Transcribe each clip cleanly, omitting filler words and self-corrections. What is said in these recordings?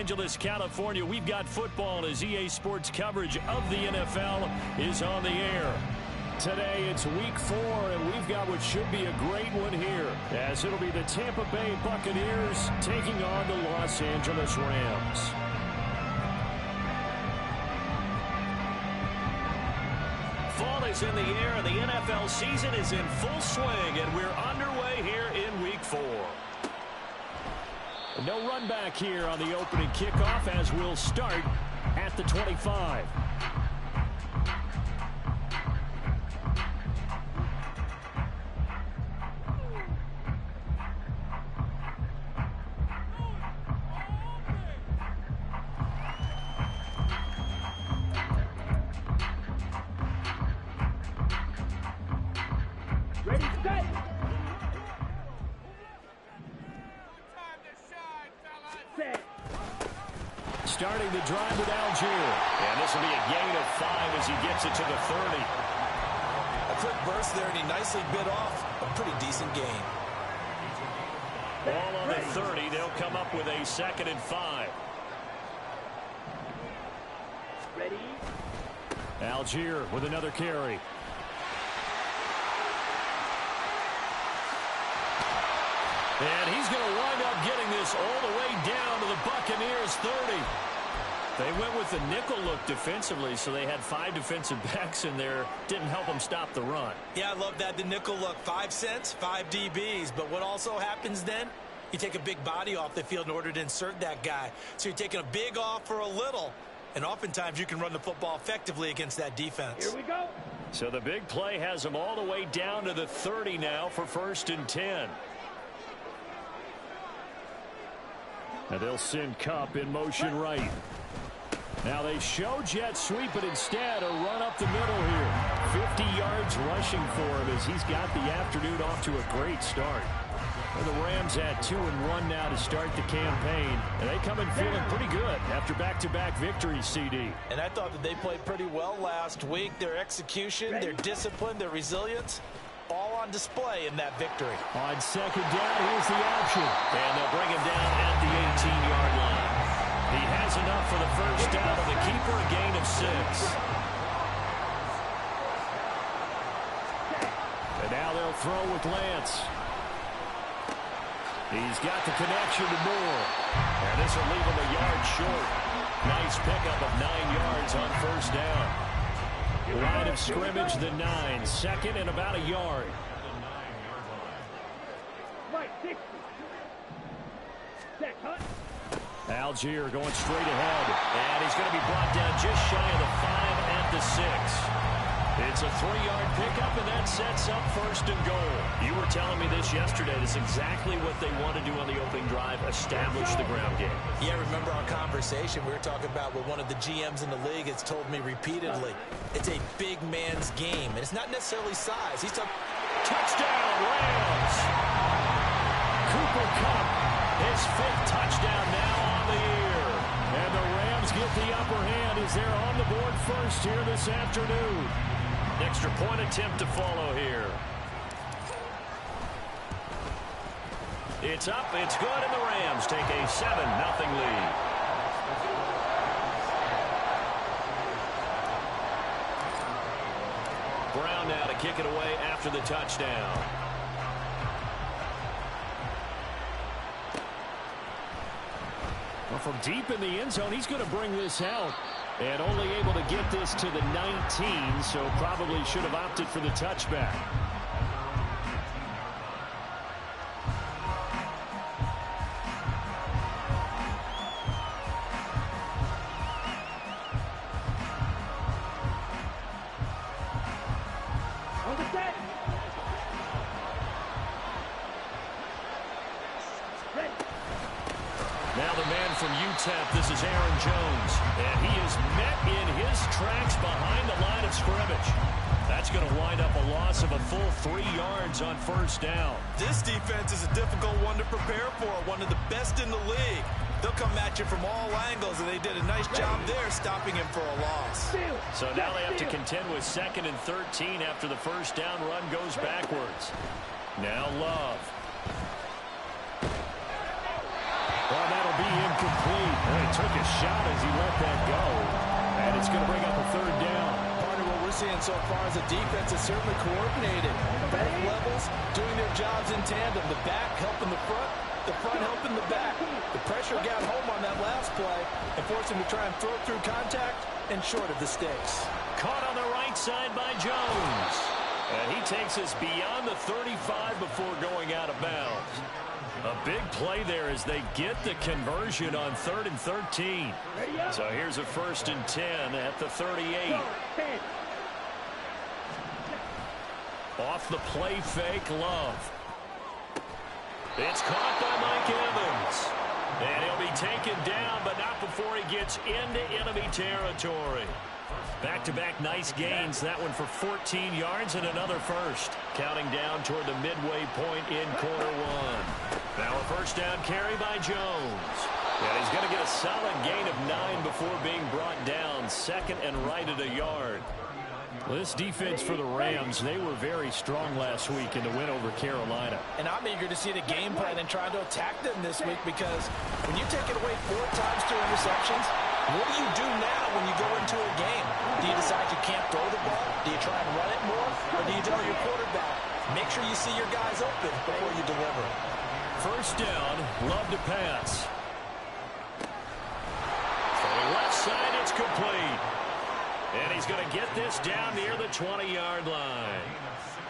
Angeles, California. We've got football as EA Sports coverage of the NFL is on the air. Today it's week 4, and we've got what should be a great one here, as it'll be the Tampa Bay Buccaneers taking on the Los Angeles Rams. Fall is in the air, and the NFL season is in full swing, and we're underway here in week 4. No run back here on the opening kickoff, as we'll start at the 25. Starting the drive with Algier. And this will be a gain of 5 as he gets it to the 30. A quick burst there, and he nicely bit off a pretty decent gain. Ball on the 30. They'll come up with a 2nd and 5. Ready? Algier with another carry. And he's going to wind up getting this all the way down to the Buccaneers' 30. They went with the nickel look defensively, so they had 5 defensive backs in there. Didn't help them stop the run. Yeah, I love that. The nickel look, 5 cents, 5 DBs. But what also happens then? You take a big body off the field in order to insert that guy. So you're taking a big off for a little. And oftentimes you can run the football effectively against that defense. Here we go. So the big play has them all the way down to the 30 now for 1st and 10. Now they'll send Kupp in motion right. Now they show jet sweep, but instead a run up the middle here. 50 yards rushing for him as he's got the afternoon off to a great start. Well, the Rams at 2-1 now to start the campaign. And they come in feeling pretty good after back-to-back victories, CD. And I thought that they played pretty well last week. Their execution, their discipline, their resilience, all on display in that victory. On 2nd down, here's the option. And they'll bring him down at the 18-yard line. He has enough for the 1st down, and the keeper a gain of 6. And now they'll throw with Lance. He's got the connection to Moore. And this will leave him a yard short. Nice pickup of 9 yards on 1st down. Line of scrimmage, the 9. 2nd and about a yard. Right, 60. Set, cut. Algier going straight ahead. And he's going to be brought down just shy of the 5 at the 6. It's a 3-yard pickup, and that sets up 1st and goal. You were telling me this yesterday. This is exactly what they want to do on the opening drive, establish the ground game. Yeah, remember our conversation. We were talking about what one of the GMs in the league has told me repeatedly. It's a big man's game, and it's not necessarily size. He's talking touchdown, Rams! Cooper Kupp, his 5th touchdown now on the year. And the Rams get the upper hand as they're on the board first here this afternoon. Extra point attempt to follow here. It's up, it's good, and the Rams take a 7-0 lead. Brown now to kick it away after the touchdown. Well, from deep in the end zone, he's going to bring this out. And only able to get this to the 19, so probably should have opted for the touchback. On the set. Ready. Now the man from UTEP, this is Aaron Jones. And he is met in his tracks behind the line of scrimmage. That's going to wind up a loss of a full 3 yards on 1st down. This defense is a difficult one to prepare for, one of the best in the league. They'll come at you from all angles, and they did a nice job there stopping him for a loss. So now they have to contend with 2nd and 13 after the 1st down run goes backwards. Now Love. Well, that'll be incomplete. And he took a shot as he let that go. And it's going to bring up a third down. Part of what we're seeing so far is the defense is certainly coordinated. Both levels doing their jobs in tandem. The back helping the front helping the back. The pressure got home on that last play and forced him to try and throw through contact and short of the sticks. Caught on the right side by Jones. And he takes us beyond the 35 before going out of bounds. A big play there as they get the conversion on 3rd and 13. So here's a 1st and 10 at the 38. Off the play fake, Love. It's caught by Mike Evans. And he'll be taken down, but not before he gets into enemy territory. Back-to-back nice gains. That one for 14 yards and another first. Counting down toward the midway point in quarter one. Now a first down carry by Jones. And he's going to get a solid gain of 9 before being brought down. 2nd and right at a yard. Well, this defense for the Rams, they were very strong last week in the win over Carolina. And I'm eager to see the game plan and try to attack them this week, because when you take it away 4 times through interceptions, what do you do now when you go into a game? Do you decide you can't throw the ball? Do you try and run it more? Or do you tell your quarterback, make sure you see your guys open before you deliver? First down, Love to pass. From the left side, it's complete. And he's going to get this down near the 20-yard line.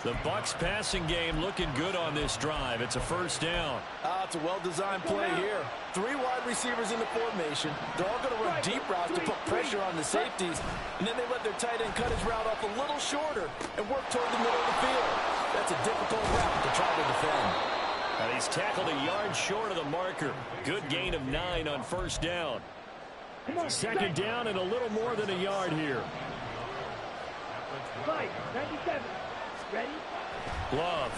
The Bucs passing game looking good on this drive. It's a first down. It's a well-designed play here. 3 wide receivers in the formation. They're all going to run deep routes to put pressure on the safeties. And then they let their tight end cut his route off a little shorter and work toward the middle of the field. That's a difficult route to try to defend. And he's tackled a yard short of the marker. Good gain of 9 on first down. Second down and a little more than a yard here. 97. Ready? Love.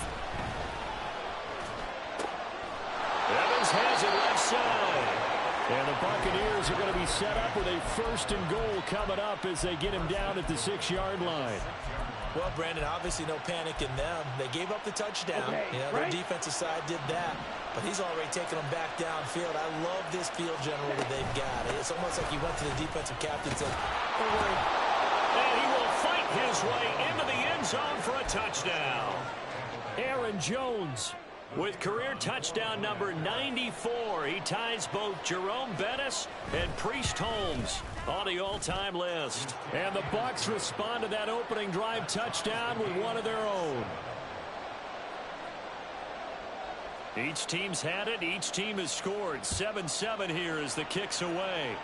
Evans has it left side. And the Buccaneers are going to be set up with a 1st and goal coming up as they get him down at the 6-yard line. Well, Brandon, obviously no panic in them. They gave up the touchdown. Okay, yeah, their defensive side did that. But he's already taken them back downfield. I love this field general that they've got. It's almost like he went to the defensive captain and said, don't worry. And he will fight his way into the end zone for a touchdown. Aaron Jones with career touchdown number 94. He ties both Jerome Bettis and Priest Holmes on the all-time list. And the Bucs respond to that opening drive touchdown with one of their own. Each team's had it. Each team has scored. 7-7 here as the kick's away.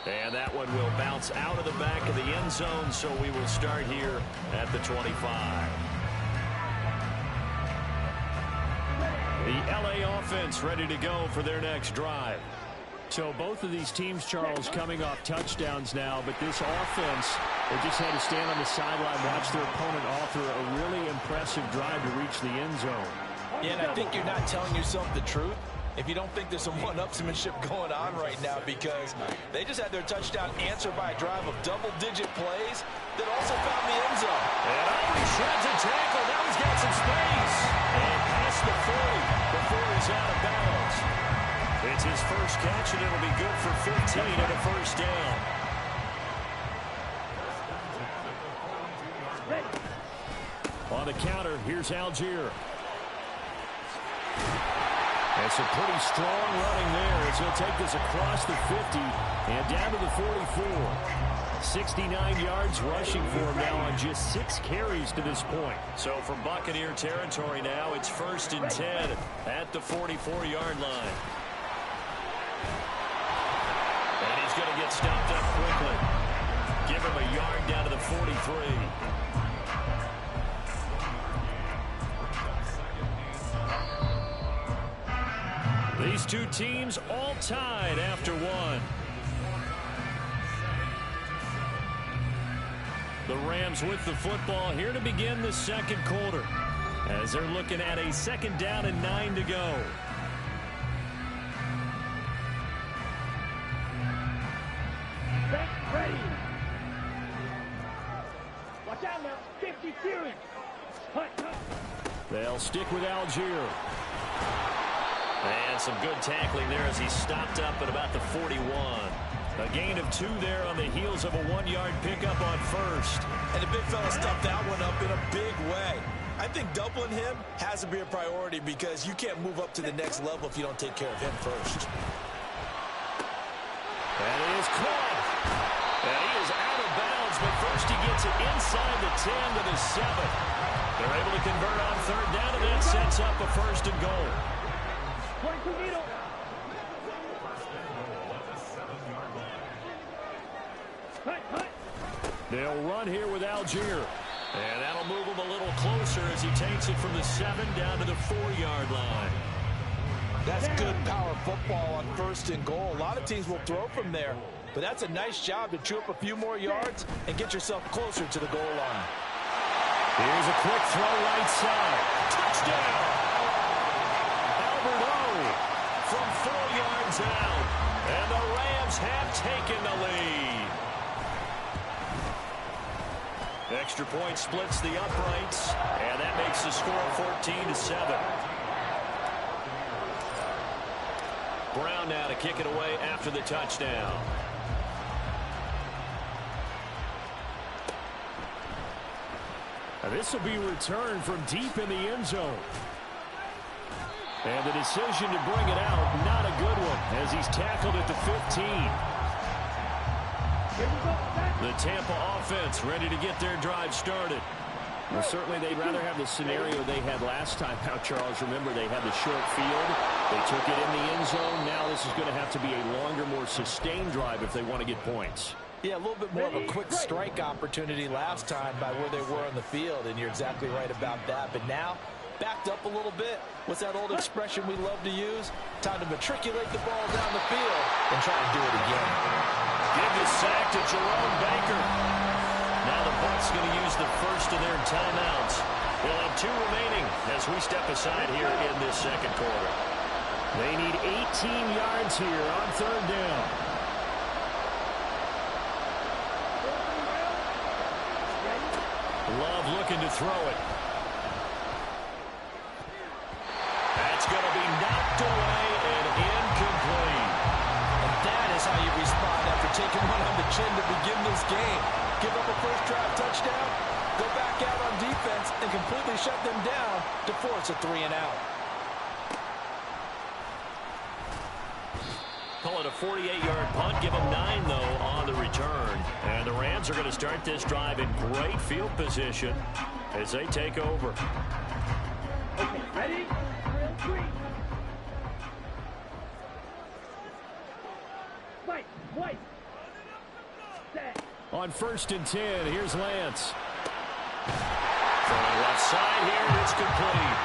And that one will bounce out of the back of the end zone, so we will start here at the 25. The LA offense ready to go for their next drive. So both of these teams, Charles, coming off touchdowns now, but this offense, they just had to stand on the sideline, watch their opponent author a really impressive drive to reach the end zone. Yeah, and I think you're not telling yourself the truth if you don't think there's some one-upsmanship going on right now, because they just had their touchdown answered by a drive of double-digit plays that also found the end zone. And he shreds a tackle. Now he's got some space. And past the 40 before he's out of bounds. It's his first catch, and it'll be good for 15 and a first down. On the counter, here's Algier. It's a pretty strong running there as he'll take this across the 50 and down to the 44. 69 yards rushing for him now on just 6 carries to this point. So from Buccaneer territory now, it's 1st and 10 at the 44-yard line. And he's going to get stopped up quickly. Give him a yard down to the 43. These two teams all tied after one. The Rams with the football here to begin the second quarter as they're looking at a 2nd down and 9 to go. Ready. Watch out now. 50 series. They'll stick with Algier. And some good tackling there as he stopped up at about the 41. A gain of 2 there on the heels of a 1-yard pickup on first. And the big fella stuffed that one up in a big way. I think doubling him has to be a priority because you can't move up to the next level if you don't take care of him first. That is caught. And he is out of bounds, but first he gets it inside the 10 to the 7. They're able to convert on third down, and that sets up a first and goal. 22 needle. They'll run here with Algier. And that'll move him a little closer as he takes it from the 7 down to the 4-yard line. That's good power football on first and goal. A lot of teams will throw from there, but that's a nice job to chew up a few more yards and get yourself closer to the goal line. Here's a quick throw right side. Touchdown! Albert O from 4 yards out. And the Rams have taken the lead. Extra point splits the uprights, and that makes the score 14-7. Brown now to kick it away after the touchdown. Now this will be returned from deep in the end zone. And the decision to bring it out, not a good one, as he's tackled at the 15. The Tampa offense ready to get their drive started. Well, certainly they'd rather have the scenario they had last time out, Charles. Remember, they had the short field. They took it in the end zone. Now this is going to have to be a longer, more sustained drive if they want to get points. Yeah, a little bit more of a quick strike opportunity last time by where they were on the field, and you're exactly right about that. But now, backed up a little bit. What's that old expression we love to use? Time to matriculate the ball down the field and try to do it again. Give the sack to Jerome Baker. Now the Bucs going to use the first of their timeouts. They'll have 2 remaining as we step aside here in this second quarter. They need 18 yards here on third down. Love looking to throw it. That's going to be knocked away and incomplete. And that is how you respond after taking one on the chin to begin this game. Give up a first drive touchdown, go back out on defense, and completely shut them down to force a 3-and-out. Call it a 48-yard punt. Give them 9, though, on the return. And the Rams are going to start this drive in great field position as they take over. Okay, ready? Drill 3. Fight, white. Set. On first and 10, here's Lance. From the left side here, it's complete.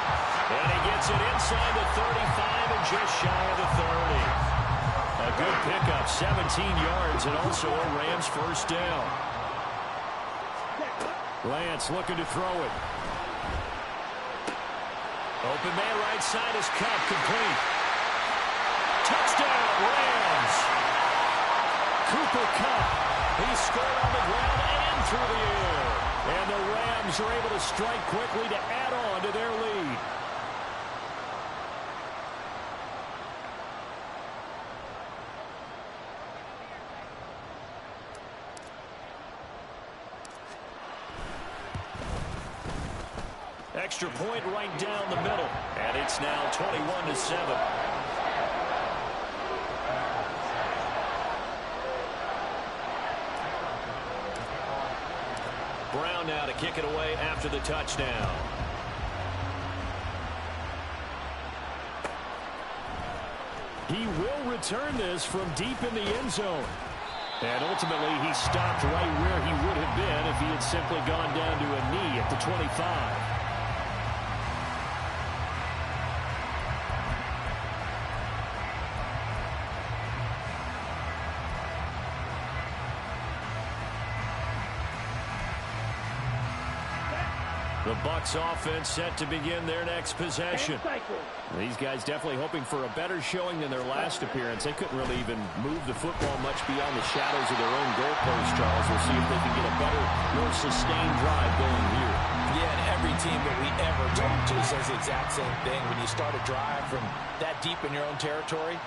And he gets it inside the 35 and just shy of the 30. A good pickup, 17 yards, and also a Rams first down. Lance looking to throw it. Open man right side is cut, complete. Touchdown, Rams. Cooper Kupp. He scored on the ground and through the air. And the Rams are able to strike quickly to add on to their lead. Extra point right down the middle. And it's now 21-7. Brown now to kick it away after the touchdown. He will return this from deep in the end zone. And ultimately, he stopped right where he would have been if he had simply gone down to a knee at the 25. The Bucs offense set to begin their next possession. These guys definitely hoping for a better showing than their last appearance. They couldn't really even move the football much beyond the shadows of their own goalpost, Charles. We'll see if they can get a better, more sustained drive going here. Yeah, and every team that we ever talk to says the exact same thing. When you start a drive from that deep in your own territory,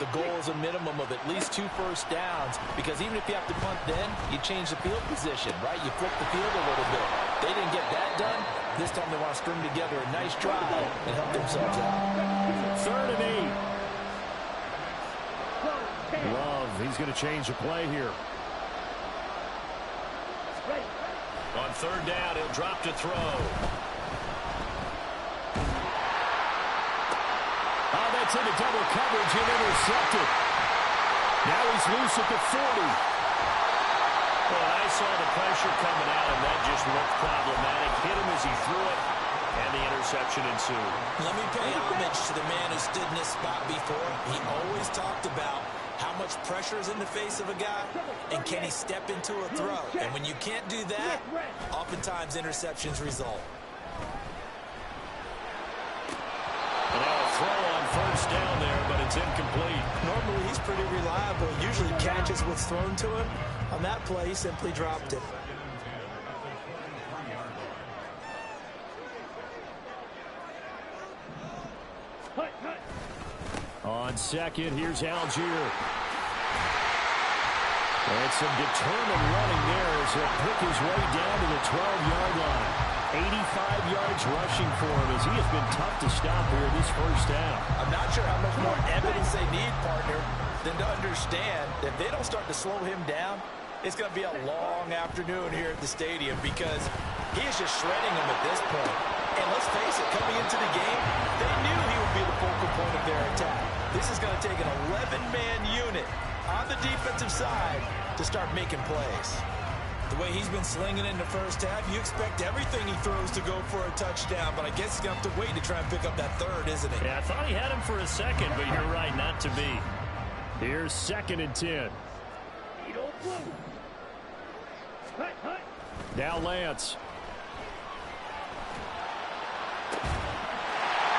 the goal is a minimum of at least 2 first downs, because even if you have to punt then, you change the field position, right? You flip the field a little bit. They didn't get that done. This time they want to string together a nice drive and help themselves out. 3rd and 8. Love, he's going to change the play here. On 3rd down, he'll drop to throw. Oh, that's into double coverage and intercepted. Now he's loose at the 40. Well, I saw the pressure coming out, and that just looked problematic. Hit him as he threw it, and the interception ensued. Let me pay homage to the man who stood in this spot before. He always talked about how much pressure is in the face of a guy, and can he step into a throw? And when you can't do that, oftentimes interceptions result. And now a throw on 1st down there, but it's incomplete. Normally he's pretty reliable. Usually catches what's thrown to him. On that play, he simply dropped it. On 2nd, here's Algier. And some determined running there as he'll pick his way down to the 12-yard line. 85 yards rushing for him as he has been tough to stop here this 1st down. I'm not sure how much more evidence they need, partner, than to understand that if they don't start to slow him down, it's going to be a long afternoon here at the stadium, because he is just shredding them at this point. And let's face it, coming into the game, they knew he would be the focal point of their attack. This is going to take an 11-man unit on the defensive side to start making plays. The way he's been slinging in the 1st half, you expect everything he throws to go for a touchdown, but I guess he's going to have to wait to try and pick up that 3rd, isn't he? Yeah, I thought he had him for a second, but you're right, not to be. Here's 2nd and 10. Now Lance.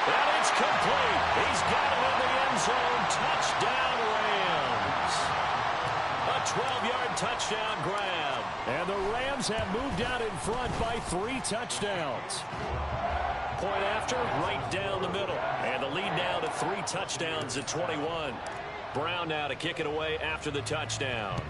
And it's complete. He's got it in the end zone. Touchdown, Rams. A 12-yard touchdown grab. And the Rams have moved out in front by 3 touchdowns. Point after, right down the middle. And the lead now to 3 touchdowns at 21. Brown now to kick it away after the touchdown.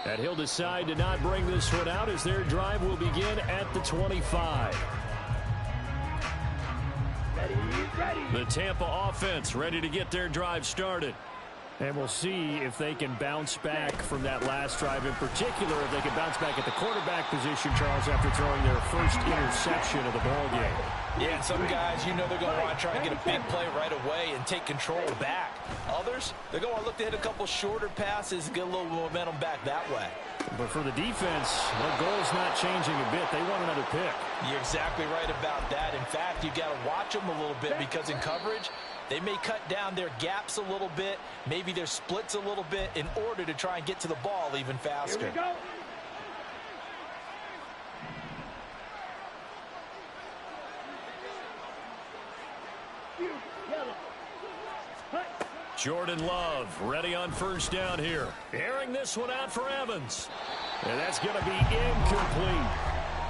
And he'll decide to not bring this one out as their drive will begin at the 25. The Tampa offense ready to get their drive started. And we'll see if they can bounce back from that last drive, in particular if they can bounce back at the quarterback position, Charles, after throwing their first interception of the ball game. Yeah, and some guys, you know they're going to want to try and get a big play right away and take control back. Others, they're going to look to hit a couple shorter passes and get a little momentum back that way. But for the defense, their goal's not changing a bit. They want another pick. You're exactly right about that. In fact, you got to watch them a little bit, because in coverage, they may cut down their gaps a little bit, maybe their splits a little bit, in order to try and get to the ball even faster. Here we go. Jordan Love ready on 1st down here. Airing this one out for Evans. And that's going to be incomplete.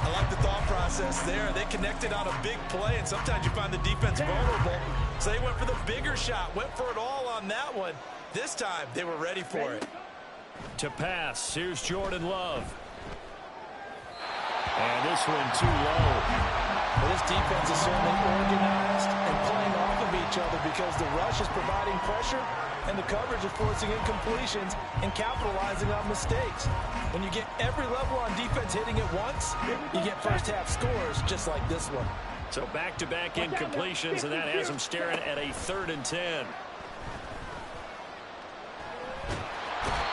I like the thought process there. They connected on a big play, and sometimes you find the defense vulnerable. So they went for the bigger shot, went for it all on that one. This time, they were ready for it. To pass, here's Jordan Love. And this one too low. Well, this defense is certainly organized and playing off of each other, because the rush is providing pressure and the coverage is forcing incompletions and capitalizing on mistakes. When you get every level on defense hitting at once, you get first half scores just like this one. So back-to-back incompletions, and that has them staring at a 3rd and 10.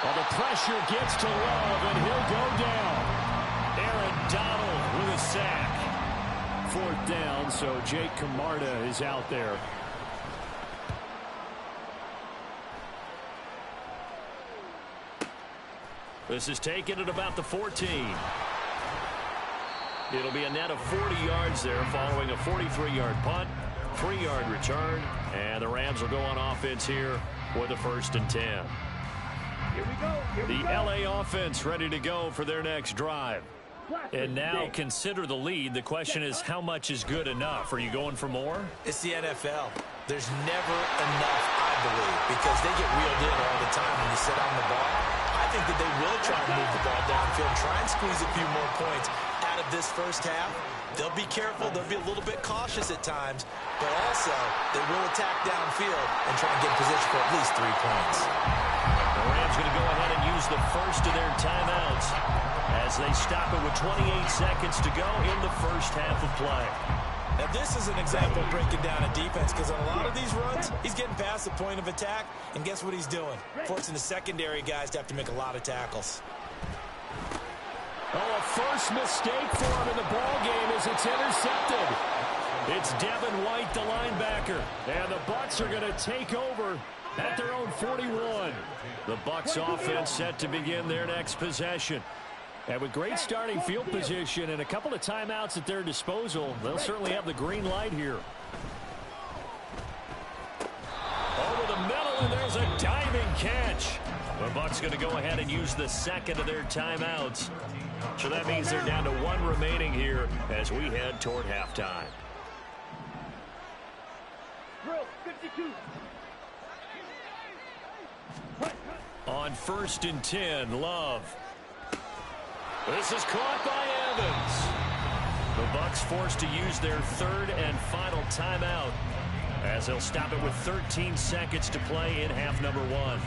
Well, the pressure gets to Love, and he'll go down. Aaron Donald with a sack. 4th down, so Jake Camarda is out there. This is taken at about the 14. It'll be a net of 40 yards there following a 43-yard punt, 3-yard return, and the Rams will go on offense here with a 1st and 10. Here we go. Here we The go. LA offense ready to go for their next drive. And now consider the lead. The question is, how much is good enough? Are you going for more? It's the NFL. There's never enough, I believe, because they get reeled in all the time when you sit on the ball. I think that they will try and move the ball downfield, try and squeeze a few more points out of this first half. They'll be careful. They'll be a little bit cautious at times, but also they will attack downfield and try and get in position for at least 3 points. The Rams going to go ahead and use the first of their timeouts as they stop it with 28 seconds to go in the first half of play. Now, this is an example of breaking down a defense, because on a lot of these runs, he's getting past the point of attack, and guess what he's doing? Forcing the secondary guys to have to make a lot of tackles. Oh, a first mistake for him in the ball game as it's intercepted. It's Devin White, the linebacker, and the Bucs are going to take over at their own 41. The Bucs offense set to begin their next possession. And with great starting field position and a couple of timeouts at their disposal, they'll certainly have the green light here. Over the middle, and there's a diving catch. The Bucs going to go ahead and use the second of their timeouts. So that means they're down to 1 remaining here as we head toward halftime. Drill 52. On 1st and 10, Love. This is caught by Evans. The Bucs forced to use their 3rd and final timeout as they'll stop it with 13 seconds to play in half number 1.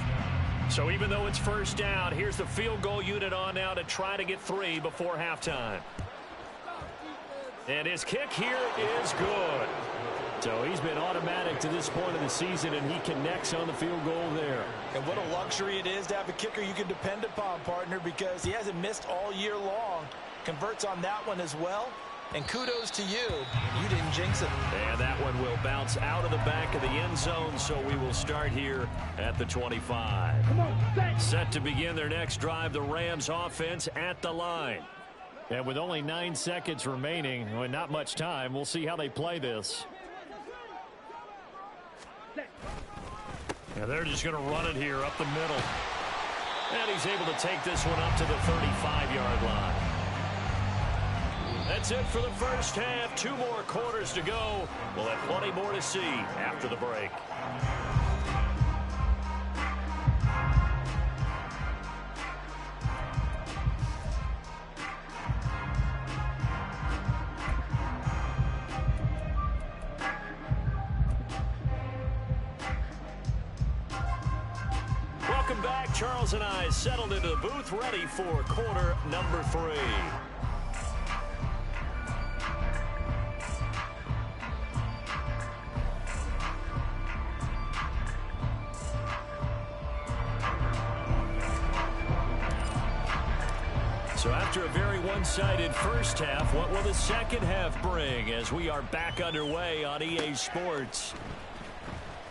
So even though it's first down, here's the field goal unit on now to try to get 3 before halftime. And his kick here is good. So he's been automatic to this point of the season, and he connects on the field goal there. And what a luxury it is to have a kicker you can depend upon, partner, because he hasn't missed all year long. Converts on that one as well. And kudos to you. You didn't jinx it. And that one will bounce out of the back of the end zone, so we will start here at the 25. Come on, set to begin their next drive, the Rams offense at the line. And with only 9 seconds remaining, well, not much time, we'll see how they play this. And they're just going to run it here up the middle. And he's able to take this one up to the 35-yard line. That's it for the first half. 2 more quarters to go. We'll have plenty more to see after the break. Welcome back. Charles and I settled into the booth, ready for quarter number 3. So after a very one-sided first half, what will the second half bring as we are back underway on EA Sports?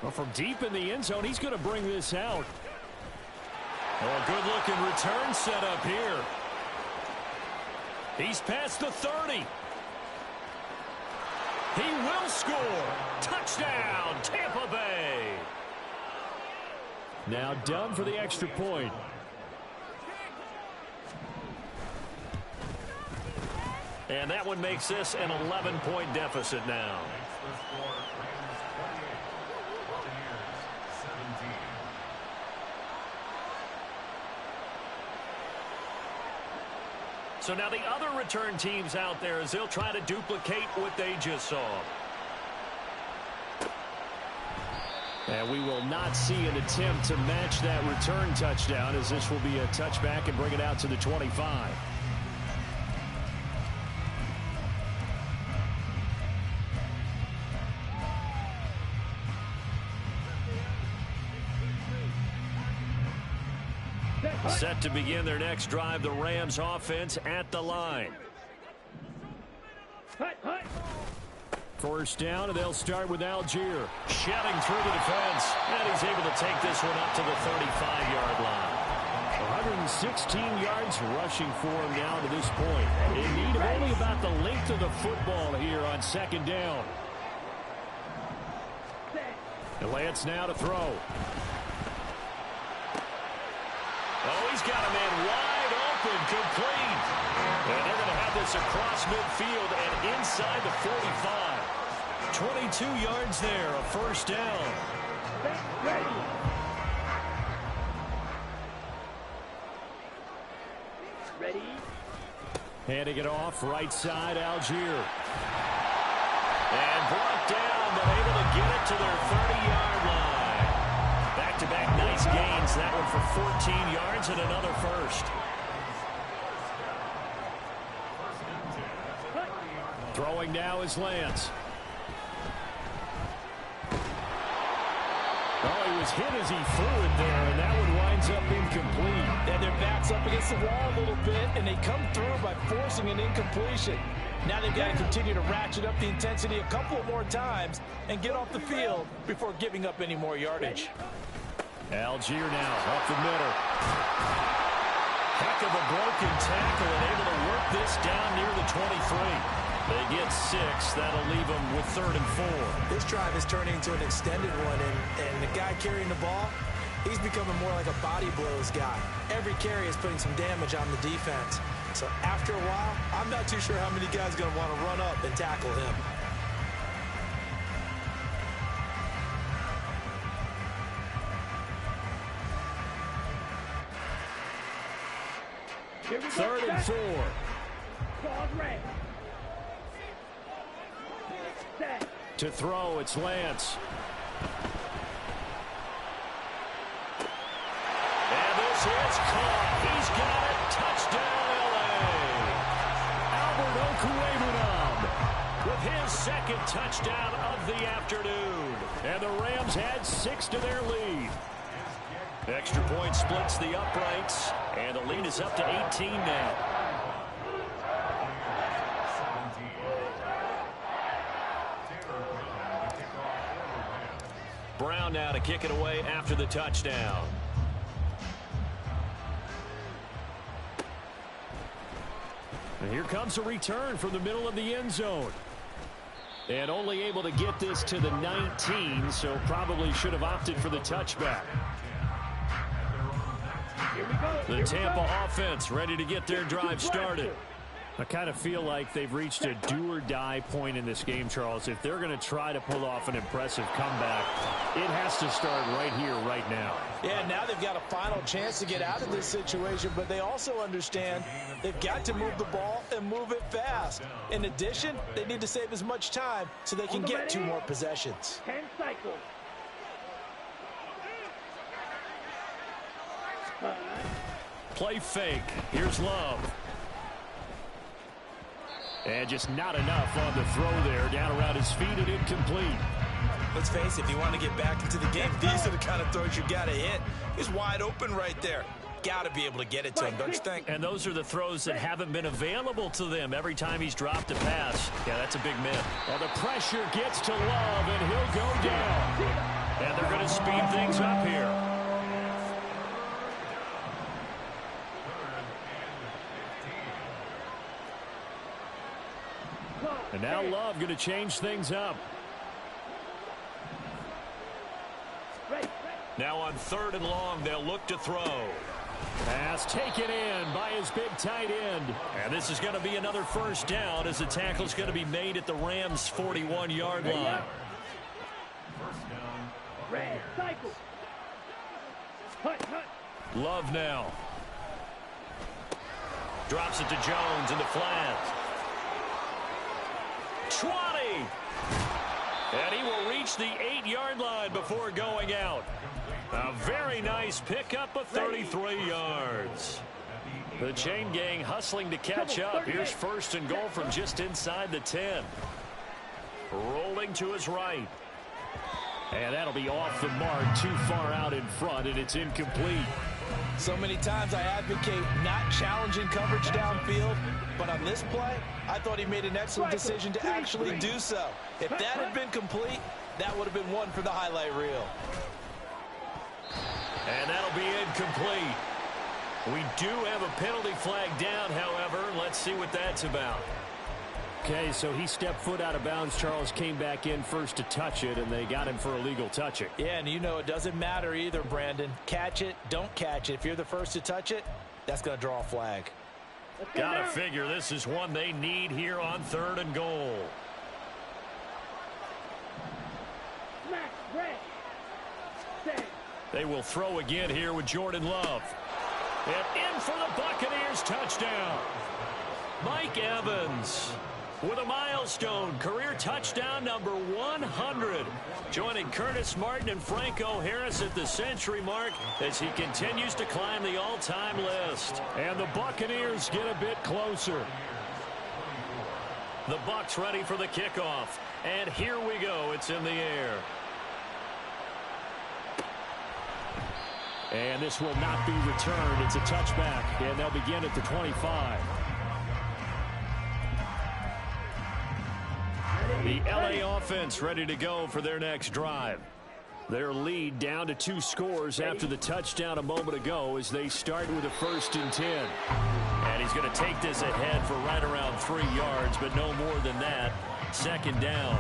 Well, from deep in the end zone, he's going to bring this out. Oh, a good-looking return set up here. He's past the 30. He will score. Touchdown, Tampa Bay. Now done for the extra point. And that one makes this an 11-point deficit now. So now the other return teams out there as they'll try to duplicate what they just saw. And we will not see an attempt to match that return touchdown, as this will be a touchback and bring it out to the 25. Set to begin their next drive, the Rams offense at the line. First down, and they'll start with Algier. Shedding through the defense, and he's able to take this one up to the 35-yard line. 116 yards rushing for him now to this point. In need of only about the length of the football here on second down. And Lance now to throw. Oh, he's got a man wide open, complete. And they're going to have this across midfield and inside the 45. 22 yards there, a first down. Ready. Ready. Handing it off, right side, Algier. And brought down, but able to get it to their 30-yard line. Back-to-back nice gains. That one for 14 yards and another first. Throwing now is Lance. Oh, he was hit as he threw it there, and that one winds up incomplete. And their back's up against the wall a little bit, and they come through by forcing an incompletion. Now they've got to continue to ratchet up the intensity a couple more times and get off the field before giving up any more yardage. Algier now up the middle. Heck of a broken tackle and able to work this down near the 23. They get 6. That'll leave them with 3rd and 4. This drive is turning into an extended one, and the guy carrying the ball, he's becoming more like a body blows guy. Every carry is putting some damage on the defense. So after a while, I'm not too sure how many guys are going to want to run up and tackle him. Here we go. 3rd and 4. Pause red. Set. To throw, it's Lance. And this is caught. He's got it. Touchdown, L.A. Albert Okuemunam with his 2nd touchdown of the afternoon. And the Rams add 6 to their lead. Extra point splits the uprights, and the lead is up to 18 now. Brown now to kick it away after the touchdown. And here comes a return from the middle of the end zone. And only able to get this to the 19, so probably should have opted for the touchback. Here we go. The Tampa offense ready to get their drive started. I kind of feel like they've reached a do-or-die point in this game, Charles. If they're going to try to pull off an impressive comeback, it has to start right here, right now. Yeah, now they've got a final chance to get out of this situation, but they also understand they've got to move the ball and move it fast. In addition, they need to save as much time so they can get 2 more possessions. 10 cycles. Play fake. Here's Love. And just not enough on the throw there. Down around his feet and incomplete. Let's face it, if you want to get back into the game, these are the kind of throws you got to hit. He's wide open right there. Got to be able to get it to him, don't you think? And those are the throws that haven't been available to them every time he's dropped a pass. Yeah, that's a big miss. Well, the pressure gets to Love, and he'll go down. And they're going to speed things up here. And now Love going to change things up. Now on 3rd and long, they'll look to throw. Pass taken in by his big tight end. And this is going to be another first down as the tackle's going to be made at the Rams' 41-yard line. Red cycle. Love now. Drops it to Jones in the flat. 20. And he will reach the 8-yard line before going out. A very nice pickup of 33 yards. The chain gang hustling to catch up. Here's 1st and goal from just inside the 10. Rolling to his right. And that'll be off the mark, too far out in front, and it's incomplete. So many times I advocate not challenging coverage downfield, but on this play, I thought he made an excellent decision to actually do so. If that had been complete, that would have been one for the highlight reel. And that'll be incomplete. We do have a penalty flag down, however. Let's see what that's about. Okay, so he stepped foot out of bounds. Charles came back in first to touch it, and they got him for illegal touching. Yeah, and you know it doesn't matter either, Brandon. Catch it, don't catch it. If you're the first to touch it, that's going to draw a flag. Gotta figure this is one they need here on 3rd and goal. Smack, red. Set. They will throw again here with Jordan Love. And in for the Buccaneers touchdown. Mike Evans with a milestone career touchdown number 100. Joining Curtis Martin and Franco Harris at the century mark as he continues to climb the all-time list. And the Buccaneers get a bit closer. The Bucs ready for the kickoff. And here we go. It's in the air. And this will not be returned. It's a touchback, and they'll begin at the 25. The LA offense ready to go for their next drive. Their lead down to 2 scores after the touchdown a moment ago as they start with a 1st and 10. And he's going to take this ahead for right around 3 yards, but no more than that. 2nd down.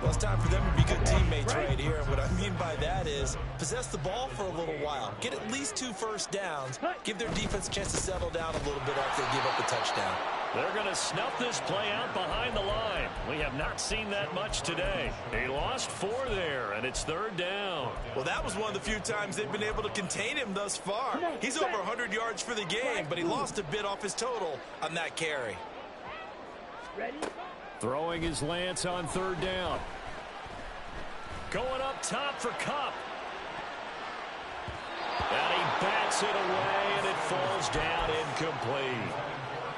Well, it's time for them to be good teammates right here. And what I mean by that is possess the ball for a little while. Get at least 2 first downs. Give their defense a chance to settle down a little bit after they give up a touchdown. They're going to snuff this play out behind the line. We have not seen that much today. They lost 4 there, and it's 3rd down. Well, that was one of the few times they've been able to contain him thus far. He's over 100 yards for the game, but he lost a bit off his total on that carry. Ready? Throwing his Lance on 3rd down. Going up top for Kupp. And he bats it away, and it falls down incomplete.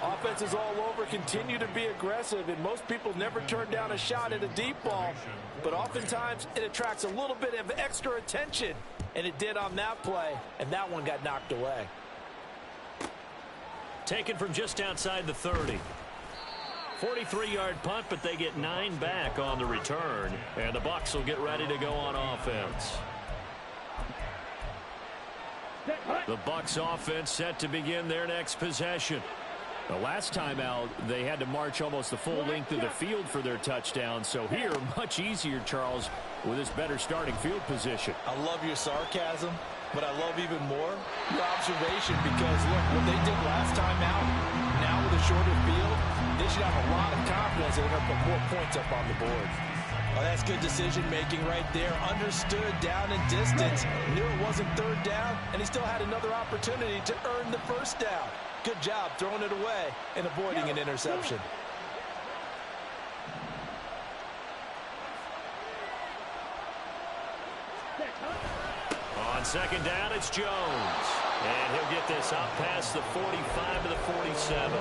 Offenses all over continue to be aggressive, and most people never turn down a shot at a deep ball. But oftentimes, it attracts a little bit of extra attention, and it did on that play, and that one got knocked away. Taken from just outside the 30. 43-yard punt, but they get 9 back on the return. And the Bucs will get ready to go on offense. The Bucs offense set to begin their next possession. The last time out, they had to march almost the full length of the field for their touchdown. So here, much easier, Charles, with this better starting field position. I love your sarcasm, but I love even more your observation because, look, what they did last time out, now with a shorter field, they should have a lot of confidence they're going to put more points up on the board. Oh, that's good decision-making right there. Understood down and distance. Knew it wasn't 3rd down, and he still had another opportunity to earn the 1st down. Good job throwing it away and avoiding an interception. On 2nd down, it's Jones. And he'll get this out past the 45 to the 47.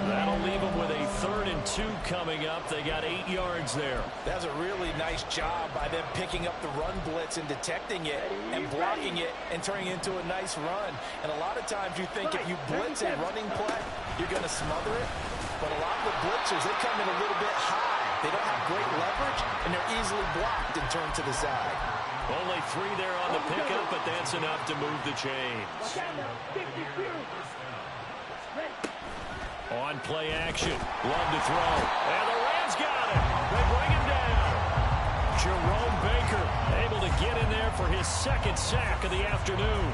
That'll leave them with a 3rd and 2 coming up. They got 8 yards there. That's a really nice job by them picking up the run blitz and detecting it and blocking it and turning it into a nice run. And a lot of times you think if you blitz a running play, you're going to smother it. But a lot of the blitzers, they come in a little bit high. They don't have great leverage, and they're easily blocked and turned to the side. Only 3 there on the pickup, but that's enough to move the chains. On play action. Love to throw. And the Rams got it. They bring him down. Jerome Baker able to get in there for his 2nd sack of the afternoon.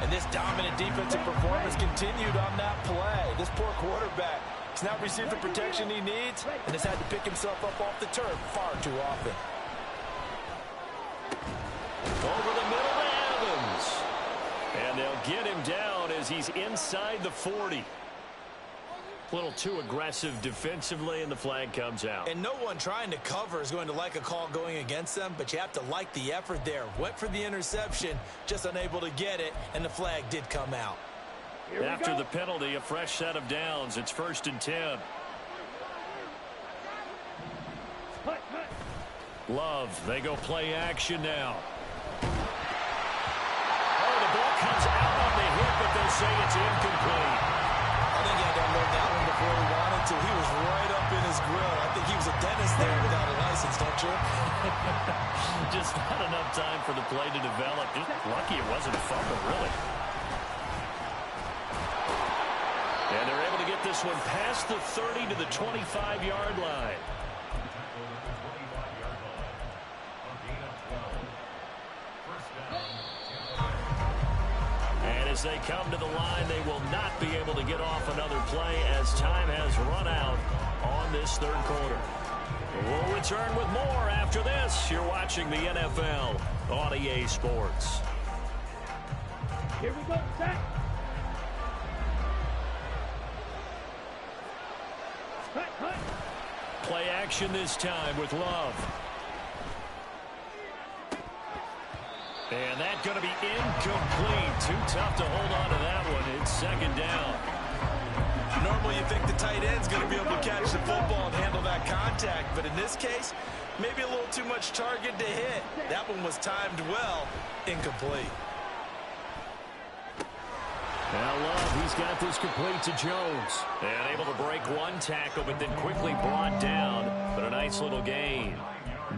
And this dominant defensive performance continued on that play. This poor quarterback has not received the protection he needs and has had to pick himself up off the turf far too often. Over the middle to Evans. And they'll get him down as he's inside the 40. A little too aggressive defensively, and the flag comes out. And no one trying to cover is going to like a call going against them, but you have to like the effort there. Went for the interception, just unable to get it, and the flag did come out. After the penalty, a fresh set of downs. It's 1st and 10. Love, they go play action now. Oh, the ball comes out on the hit, but they'll say it's incomplete. I think he had to unload that one before he wanted to. He was right up in his grill. I think he was a dentist there without a license, don't you? Just not enough time for the play to develop. Just lucky it wasn't a fumble, really. And And they're able to get this one past the 30 to the 25-yard line. And as they come to the line, they will not be able to get off another play as time has run out on this third quarter. We'll return with more after this. You're watching the NFL on EA Sports. Here we go, set. Hut, hut. Play action this time with Love. And that's going to be incomplete. Too tough to hold on to that one. It's second down. Normally you think the tight end's going to be able to catch the football and handle that contact, but in this case, maybe a little too much target to hit. That one was timed well, incomplete. Now Love, he's got this complete to Jones. And able to break one tackle, but then quickly brought down. But a nice little gain.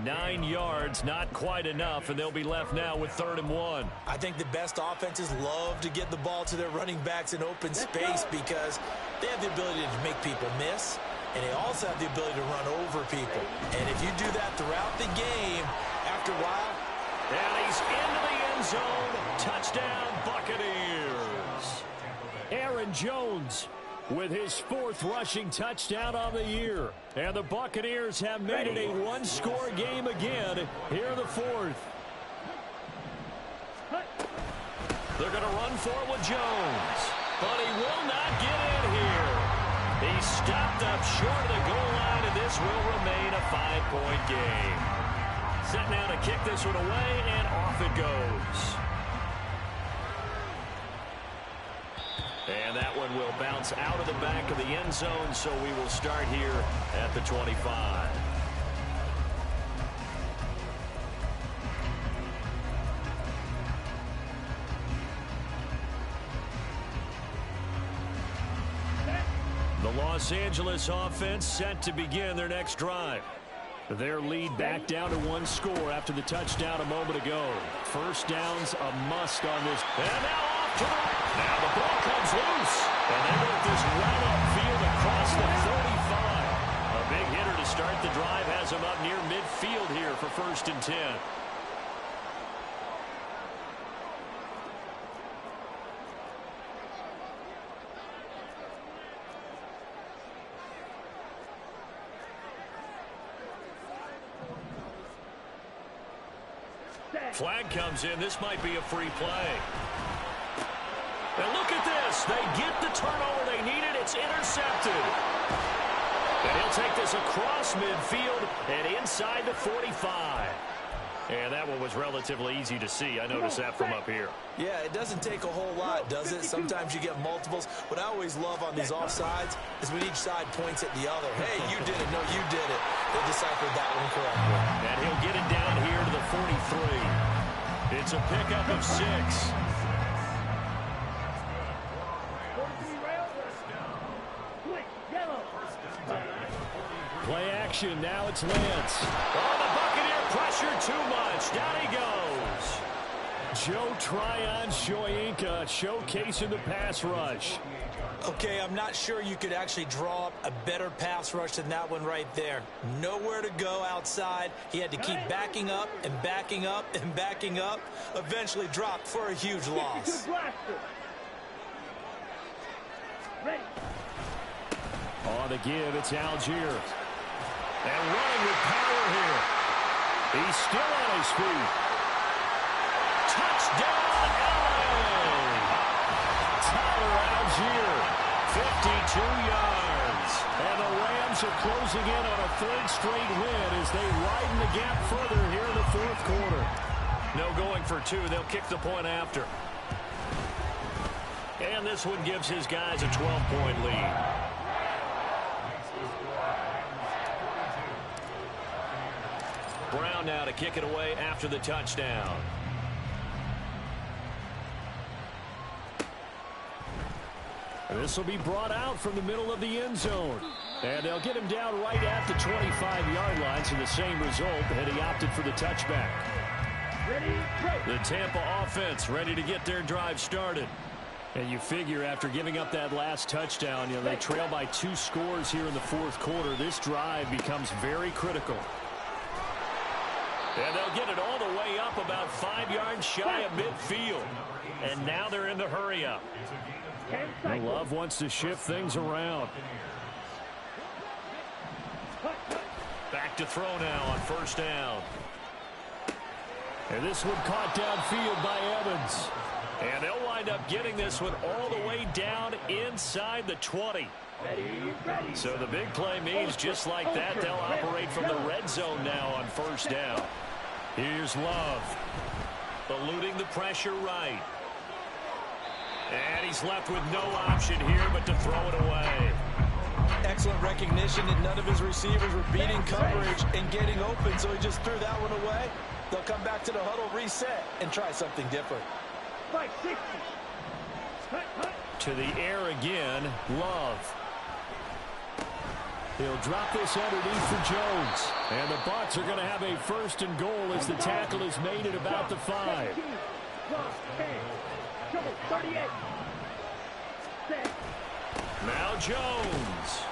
9 yards, not quite enough, and they'll be left now with 3rd and 1. I think the best offenses love to get the ball to their running backs in open space because they have the ability to make people miss, and they also have the ability to run over people. And if you do that throughout the game, after a while... And he's into the end zone. Touchdown, Buccaneers. Aaron Jones with his 4th rushing touchdown on the year. And the Buccaneers have made it a one-score game again here in the 4th. They're going to run for it with Jones. But he will not get in here. He stopped up short of the goal line, and this will remain a 5-point game. Set now to kick this one away, and off it goes. And that one will bounce out of the back of the end zone, so we will start here at the 25. The Los Angeles offense set to begin their next drive. Their lead back down to 1 score after the touchdown a moment ago. First down's a must on this. And now off to the right. Now the ball comes loose. And they work this well upfield across the 35. A big hitter to start the drive has him up near midfield here for 1st and 10. Flag comes in. This might be a free play. And look at this. They get the turnover they needed. It's intercepted. And he'll take this across midfield and inside the 45. And that one was relatively easy to see. I noticed that from up here. Yeah, it doesn't take a whole lot, does it? Sometimes you get multiples. What I always love on these offsides is when each side points at the other. Hey, you did it. No, you did it. They deciphered that one correctly. And he'll get it down here to the 43. It's a pickup of 6. Play action. Now it's Lance. Oh, the Buccaneer pressure too much. Down he goes. Joe Tryon-Shoyinka showcasing the pass rush. Okay, I'm not sure you could actually draw up a better pass rush than that one right there. Nowhere to go outside. He had to keep backing up and backing up and backing up. Eventually dropped for a huge loss. On the give, it's Algier. And running with power here. He's still on his feet. Touchdown, LA! Tyler Algier, 52 yards. And the Rams are closing in on a 3rd straight win as they widen the gap further here in the 4th quarter. No going for 2. They'll kick the point after. And this one gives his guys a 12-point lead. Brown now to kick it away after the touchdown. This will be brought out from the middle of the end zone. And they'll get him down right at the 25-yard line, so the same result, and he opted for the touchback. The Tampa offense ready to get their drive started. And you figure after giving up that last touchdown, they trail by 2 scores here in the fourth quarter. This drive becomes very critical. And they'll get it all the way up about 5 yards shy of midfield. And now they're in the hurry-up. Love wants to shift things around. Back to throw now on first down. And this one caught downfield by Evans. And they'll wind up getting this one all the way down inside the 20. So the big play means just like that, they'll operate from the red zone now on first down. Here's Love. Eluding the pressure right. And he's left with no option here but to throw it away. Excellent recognition that none of his receivers were beating coverage and getting open, so he just threw that one away. They'll come back to the huddle, reset, and try something different. To the air again, Love. He'll drop this underneath for Jones. And the Bucs are going to have a first and goal as the tackle is made at about the 5. Now Jones.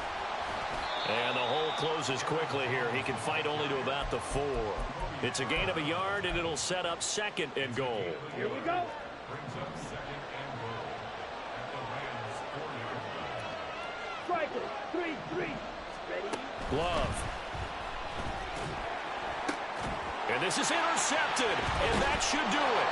And the hole closes quickly here. He can fight only to about the 4. It's a gain of a yard, and it'll set up second and goal. Here we go. Striker, 3-3. Ready? Love. And this is intercepted, and that should do it.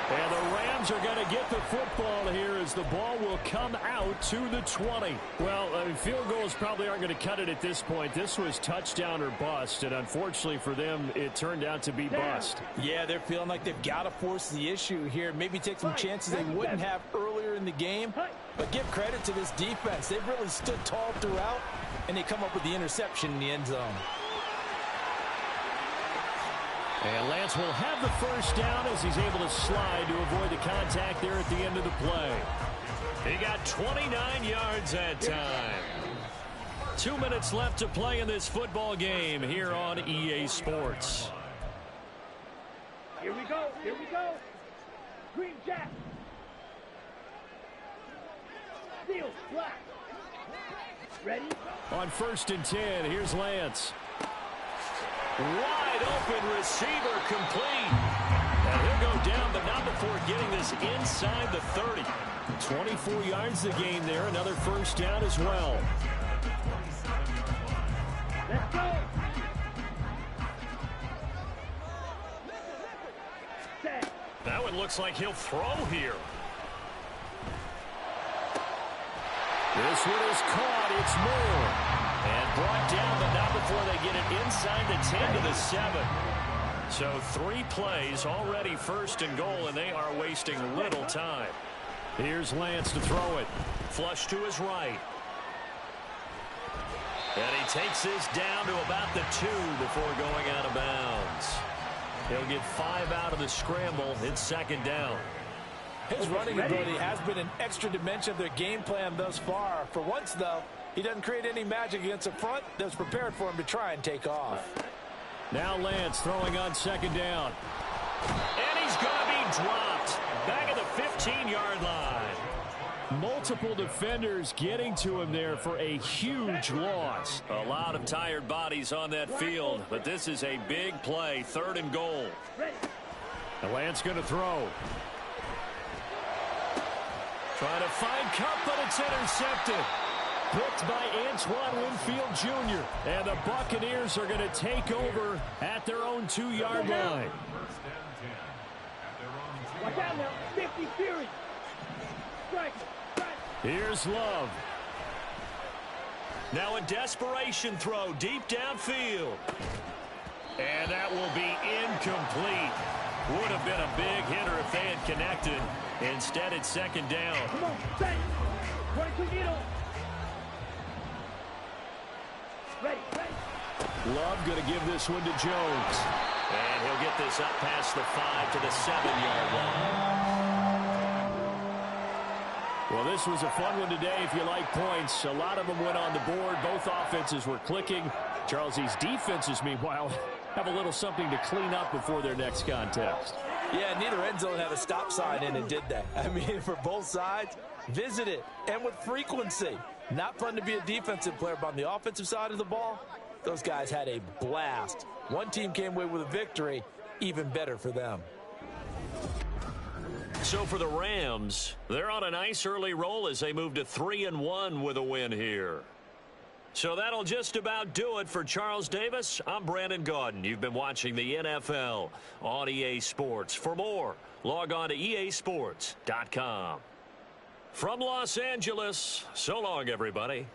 And the Rams are going to get the football here as the ball will come out to the 20. Well, field goals probably aren't going to cut it at this point. This was touchdown or bust, and unfortunately for them, it turned out to be bust. Yeah, they're feeling like they've got to force the issue here. Maybe take some chances they wouldn't have earlier in the game. But give credit to this defense. They've really stood tall throughout, and they come up with the interception in the end zone. And Lance will have the first down as he's able to slide to avoid the contact there at the end of the play. He got 29 yards that time. 2 minutes left to play in this football game here on EA Sports. Here we go. Here we go. Green Jack. Steel black. Ready? On first and 10, here's Lance. Wide open receiver complete. And he'll go down, but not before getting this inside the 30. 24 yards the gain there. Another first down as well. Let's go. Set. That one looks like he'll throw here. This one is caught. It's Moore. And brought down, but not before they get it inside the 10 to the 7. So 3 plays, already first and goal, and they are wasting little time. Here's Lance to throw it. Flush to his right. And he takes this down to about the 2 before going out of bounds. He'll get 5 out of the scramble. It's second down. His running ability has been an extra dimension of their game plan thus far. For once, though, he doesn't create any magic against a front that's prepared for him to try and take off. Now Lance throwing on second down. And he's going to be dropped. Back at the 15-yard line. Multiple defenders getting to him there for a huge loss. A lot of tired bodies on that field, but this is a big play. Third and goal. And Lance going to throw. Trying to find Cup, but it's intercepted. Picked by Antoine Winfield Jr. And the Buccaneers are going to take over at their own 2-yard line. Watch out now. 50 Fury. Strike. Here's Love. Now a desperation throw deep downfield. And that will be incomplete. Would have been a big hitter if they had connected. Instead, it's second down. Come on, set. 22 needle. Ready. Love going to give this one to Jones. And he'll get this up past the 5 to the 7-yard line. Well, this was a fun one today if you like points. A lot of them went on the board. Both offenses were clicking. Charles, these defenses, meanwhile, have a little something to clean up before their next contest. Yeah, neither end zone had a stop sign in it, did they? I mean, for both sides, visit it, and with frequency. Not fun to be a defensive player, but on the offensive side of the ball, those guys had a blast. One team came away with a victory, even better for them. So for the Rams, they're on a nice early roll as they move to 3-1 with a win here. So that'll just about do it for Charles Davis. I'm Brandon Gaudin. You've been watching the NFL on EA Sports. For more, log on to easports.com. From Los Angeles, so long, everybody.